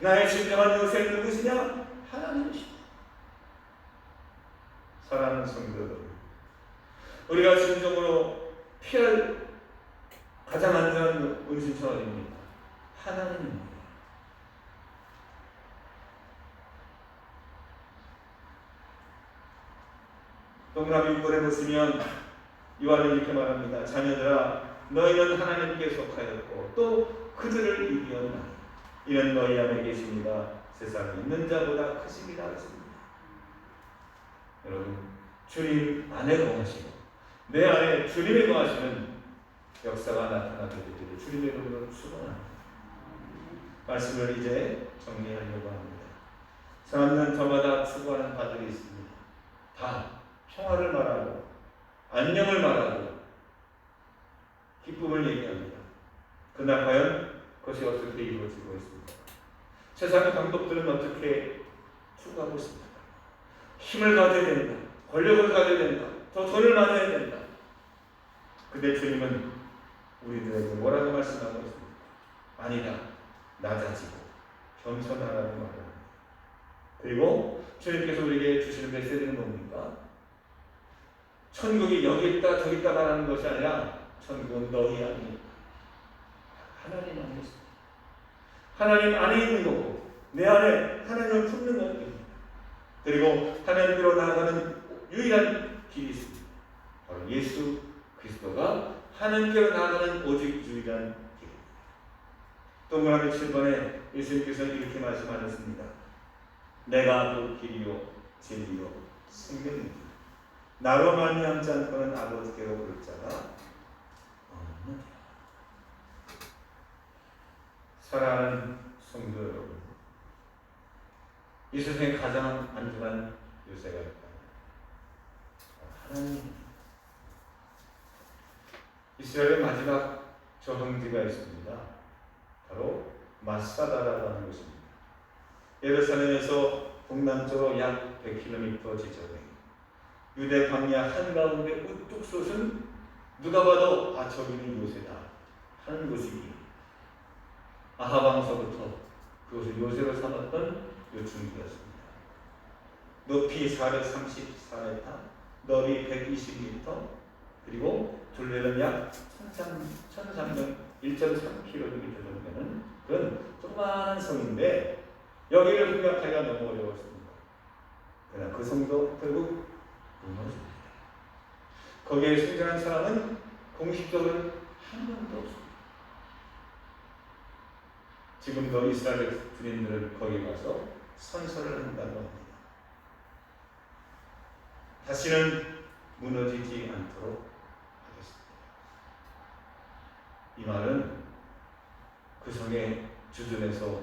나의 진정한 요새는 누구시냐? 하나님이시다. 사랑하는 성도들, 우리가 진정으로 피할 가장 안전한 은신처가 어디입니까? 하나님입니다. 동그라미 6번에 보시면 요한은 이렇게 말합니다. 자녀들아, 너희는 하나님께 속하였고 또 그들을 이기었나니 이는 너희 안에 계십니다. 세상에 있는 자보다 크십니다. 했습니다. 여러분, 주님 안에 거하시고 내 안에 주님이 거하시는 역사가 나타나게 되기를 주님의 이름으로 축원합니다. 말씀을 이제 정리하려고 합니다. 사람은 저마다 추구하는 바들이 있습니다. 다 평화를 말하고 안녕을 말하고 기쁨을 얘기합니다. 그러나 과연 그것이 어떻게 이루어지고 있습니까? 세상의 방법들은 어떻게 추구하고 있습니까? 힘을 가져야 된다. 권력을 가져야 된다. 더 돈을 많아야 된다. 근데 주님은 우리들에게 뭐라고 말씀하고 있습니까? 아니다. 낮아지고 겸손하라고 말합니다. 그리고 주님께서 우리에게 주시는 메시지는 뭡니까? 천국이 여기 있다 저기 있다 말하는 것이 아니라 천국은 너희 안에 있다. 하나님 안에 있습니다. 하나님 안에 있는 거고 내 안에 하나님을 품는 것입니다. 그리고 하나님께로 나아가는 유일한 길이 있습니다. 바로 예수 그리스도가 하나님께로 나아가는 오직 유일한 길입니다. 동그라미 7번에 예수님께서는 이렇게 말씀하셨습니다. 내가 그 길이요 진리요 생명입니다. 나로 말미암지 않고는 아버지께로 올 자가 없느니라. 사랑하는 성도 여러분, 이 세상에 가장 안전한 요새가 있다. 하나님. 이스라엘의 마지막 저항지가 있습니다. 바로 마사다라고 하는 곳입니다. 예루살렘에서 동남쪽으로 약 100km 지점에 유대 광야 한가운데 우뚝 솟은 누가 봐도 저기는 요새다 하는 곳이기에 아합 왕서부터 그것을 요새로 삼았던 요충지였습니다. 높이 434m, 넓이 120m, 그리고 둘레는 약 1,300, 1.3km 정도는 그런 조그마한 성인데 여기를 공략하기가 너무 어려웠습니다. 그러나 그 성도 결국 무너집니다. 거기에 생존한 사람은 공식적으로 한 명도 없습니다. 지금도 이스라엘 군인들은 거기 가서 선서를 한다고 합니다. 다시는 무너지지 않도록 하겠습니다. 이 말은 그 성에 주둔해서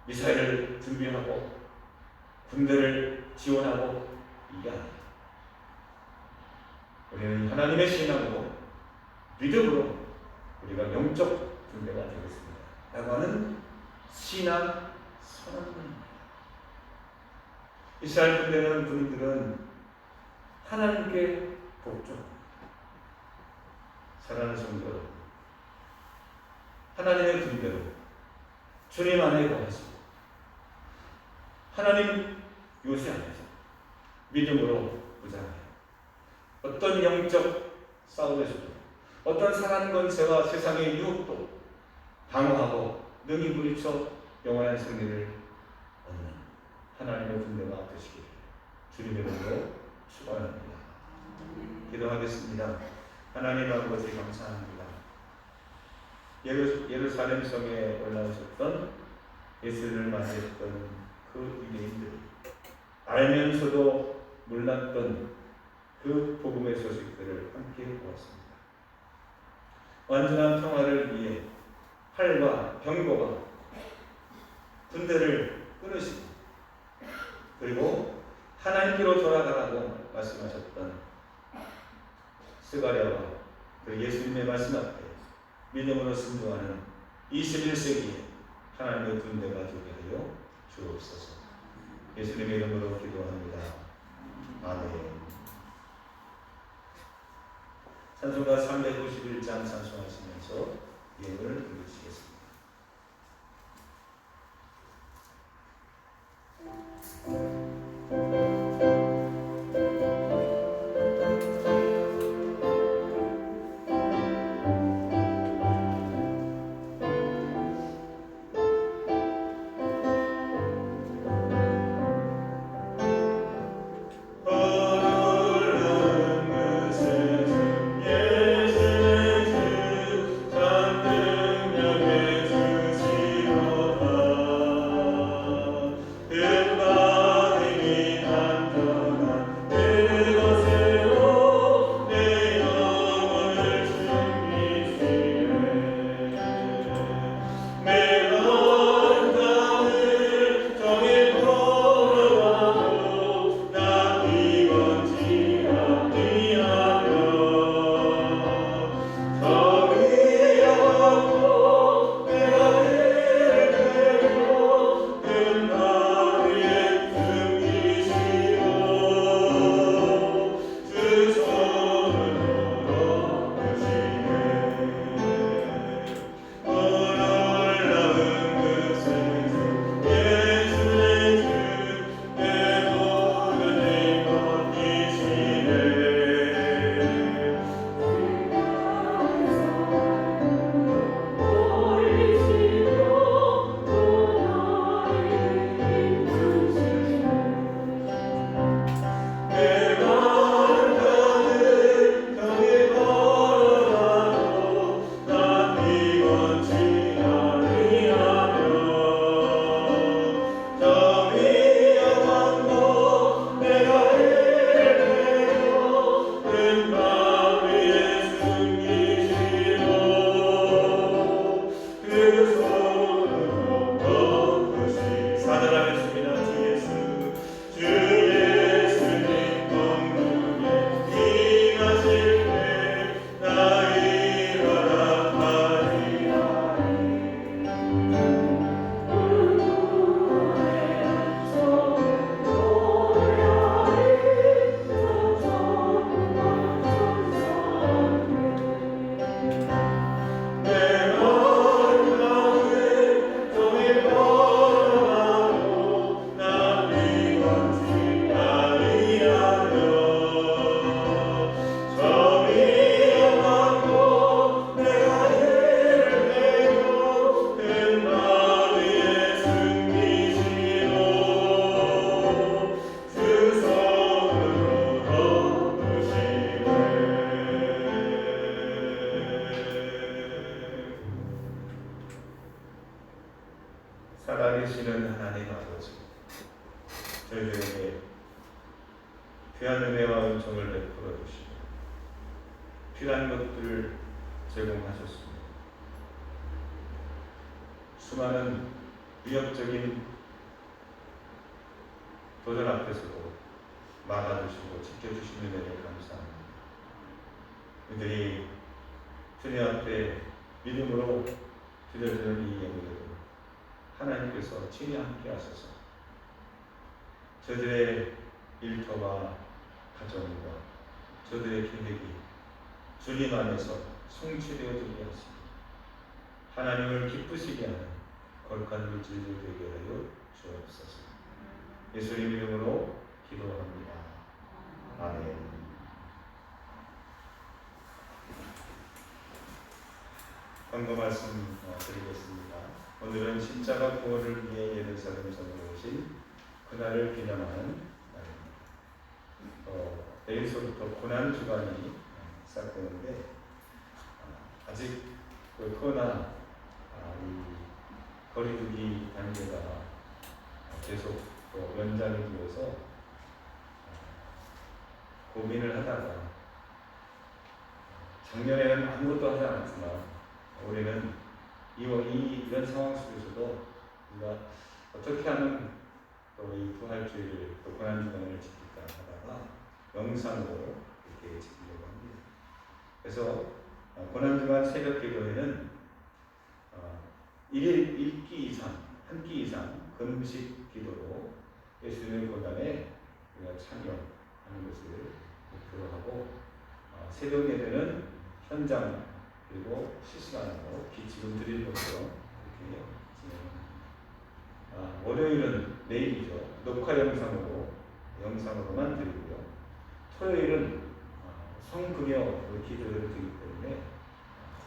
미사일을 준비하고 군대를 지원하고 이게 아니에요. 우리는 하나님의 신앙으로 믿음으로 우리가 영적 군대가 되겠습니다. 라고 하는 신앙 선언입니다. 이스라엘 군대는 군인들은 하나님께 복종합니다. 사랑하는 성도 여러분, 하나님의 군대로 주님 안에 거하시고 하나님 요새 안에서 믿음으로 무장해요. 어떤 영적 싸움에서도 어떤 사람 권세와 세상의 유혹도 방어하고 능히 부딪혀 영원한 승리를 얻는 하나님의 군대가 되시기를 주님의 이름으로 축원합니다. 기도하겠습니다. 하나님 아버지 감사합니다. 예루살렘 성에 올라오셨던 예수를 맞이했던 그 유대인들, 알면서도 몰랐던 그 복음의 소식들을 함께 보았습니다. 완전한 평화를 위해 활과 병거와 군대를 끊으시고 그리고 하나님께로 돌아가라고 말씀하셨던 스가랴와 그 예수님의 말씀 앞에 믿음으로 순종하는 21세기에 하나님의 군대가 되게 하여 주옵소서. 예수님의 이름으로 기도합니다. 아멘. 찬송가 391장 찬송하시면서 예물을 드리시겠습니다. 예수, 잔뜩 여겨 필요한 것들을 제공하셨습니다. 수많은 위협적인 도전 앞에서도 막아주시고 지켜주시는 은혜를 감사합니다. 그들이 주님 앞에 믿음으로 드려지는 이 예물에도 하나님께서 친히 함께 하셔서 저들의 일터와 가정과 저들의 계획이 주님 안에서 성취되어지게 하시고 하나님을 기쁘시게 하는 거룩한 물질들 되게 하여 주옵소서. 예수님 이름으로 기도합니다. 아멘. 광고 말씀 드리겠습니다. 오늘은 십자가 구원을 위해 예루살렘 성에 오신 그날을 기념하는 날입니다. 내일서부터 고난 주간이 시작되는데 아직 그 코로나 이 거리두기 단계가 계속 연장이 되어서 고민을 하다가 작년에는 아무것도 하지 않았지만 올해는 이런 상황 속에서도 우리가 어떻게 하면 또 이 부활주의를 또 고난주간을 지킬까 하다가 영상으로 이렇게 지키려고 합니다. 그래서 고난주간 새벽 기도회는 1일 1끼 이상, 한 끼 이상 금식 기도로 예수님의 고난에 우리가 참여하는 것을 목표로 하고 새벽 예배는 현장 그리고 실시간으로 지금 드린 것처럼 이렇게 진행합니다. 월요일은 내일이죠. 녹화 영상으로만 드리고요. 토요일은 성금요 기도를 드리기 때문에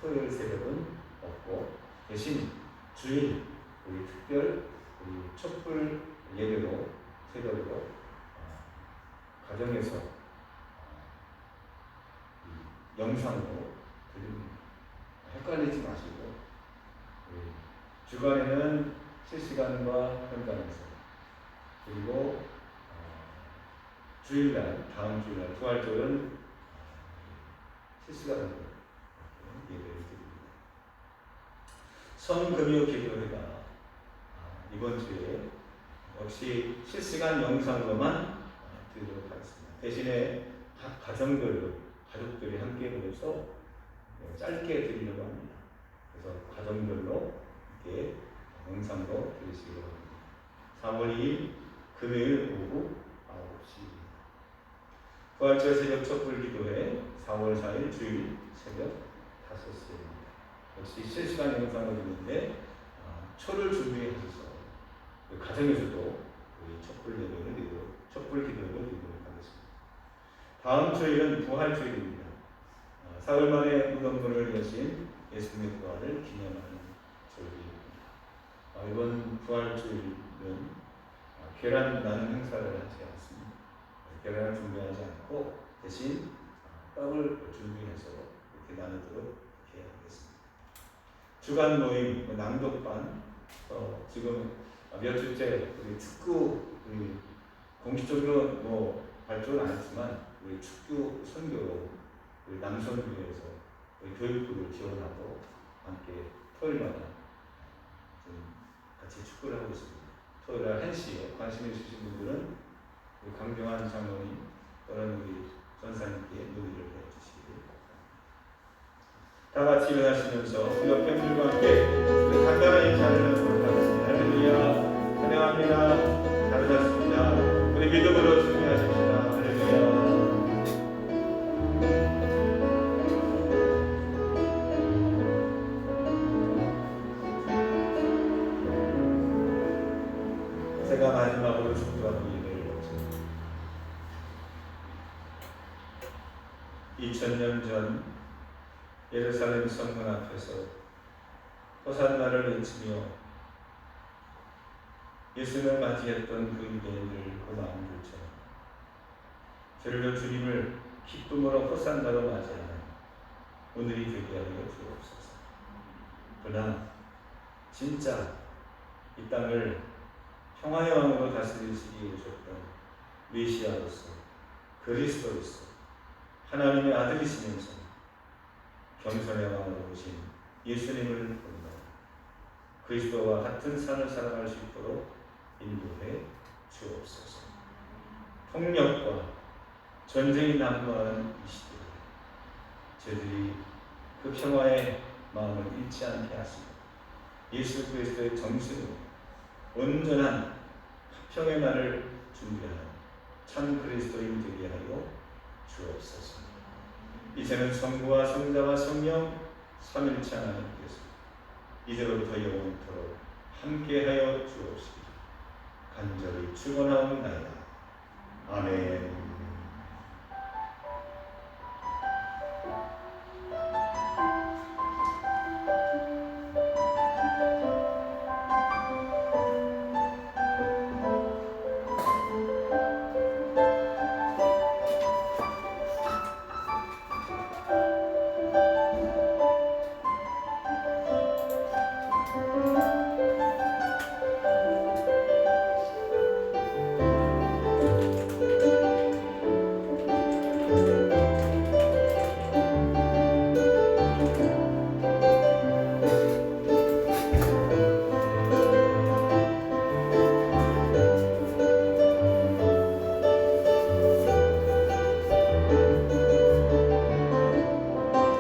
토요일 새벽은 없고 대신 주일 우리 특별 우리 촛불 예배로 새벽으로 가정에서 영상으로 드립니다. 헷갈리지 마시고 주간에는 실시간과 현장에서 그리고 주일날 다음 주일날 부활절은 실시간으로 예배를 드립니다. 성금요 기도회가 이번 주에 역시 실시간 영상으로만 드리도록 하겠습니다. 대신에 각 가족들이 함께 모여서 짧게 드리려고 합니다. 그래서 가정별로 이렇게 영상으로 드리시기 바랍니다. 4월 2일 금요일 오후 9시입니다. 부활절 새벽 촛불 기도회 4월 4일 주일 새벽 5시입니다. 역시 실시간 영상을 드리는데 초를 준비하셔서 가정에서도 촛불 기도를 드리도록 하겠습니다. 다음 주일은 부활주일입니다. 사흘 만에 무덤문을 여신 예수님의 부활을 기념하는 절기입니다. 이번 부활주일은 계란 나눔 행사를 하지 않습니다. 계란을 준비하지 않고 대신 떡을 준비해서 이렇게 나누도록 이렇게 하겠습니다. 주간 모임 낭독반 지금 몇 주째 우리 축구 공식적으로 발표는 안 했지만 우리 축구 선교로 우리 남선교회에서 우리 교육부를 지원하고 함께 토요일마다 좀 같이 축구를 하고 있습니다. 토요일 날 1시에 관심 있으신 분들은 우리 강병환 장로님 또는 우리 전사님께 문의를 해주시기 바랍니다. 다 같이 일어나시면서 우리 옆에 분들과 함께 우리 간단한 인사를 나누도록 하겠습니다. 할렐루야 찬양합니다. 잘하셨습니다. 우리 믿음으로 준비하십시다. 할렐루야. 제가 마지막으로 축도하는 예배를 마칩니다. 2000년 전 예루살렘 성문 앞에서 호산나를 외치며 예수님을 맞이했던 그 유대인들 그 마음들처럼 저희도 주님을 기쁨으로 호산나로 맞이하는 오늘이 되게 하여 주옵소서. 그러나 진짜 이 땅을 평화의 왕으로 다스리시기 오셨던 메시아로서 그리스도로서 하나님의 아들이시면서 겸손의 마음으로 오신 예수님을 본다. 그리스도와 같은 삶을 살아갈 수 있도록 인도해 주옵소서. 폭력과 전쟁이 난무하는 이 시대에 저희들이 그 평화의 마음을 잃지 않게 하시고 예수 그리스도의 정신으로 온전한 화평의 날을 준비하는 참 그리스도인 되게 하여 주옵소서. 이제는 성부와 성자와 성령 삼일체 하나님께서 이제로부터 영원토록 함께하여 주옵시기 간절히 축원하옵나이다. 아멘.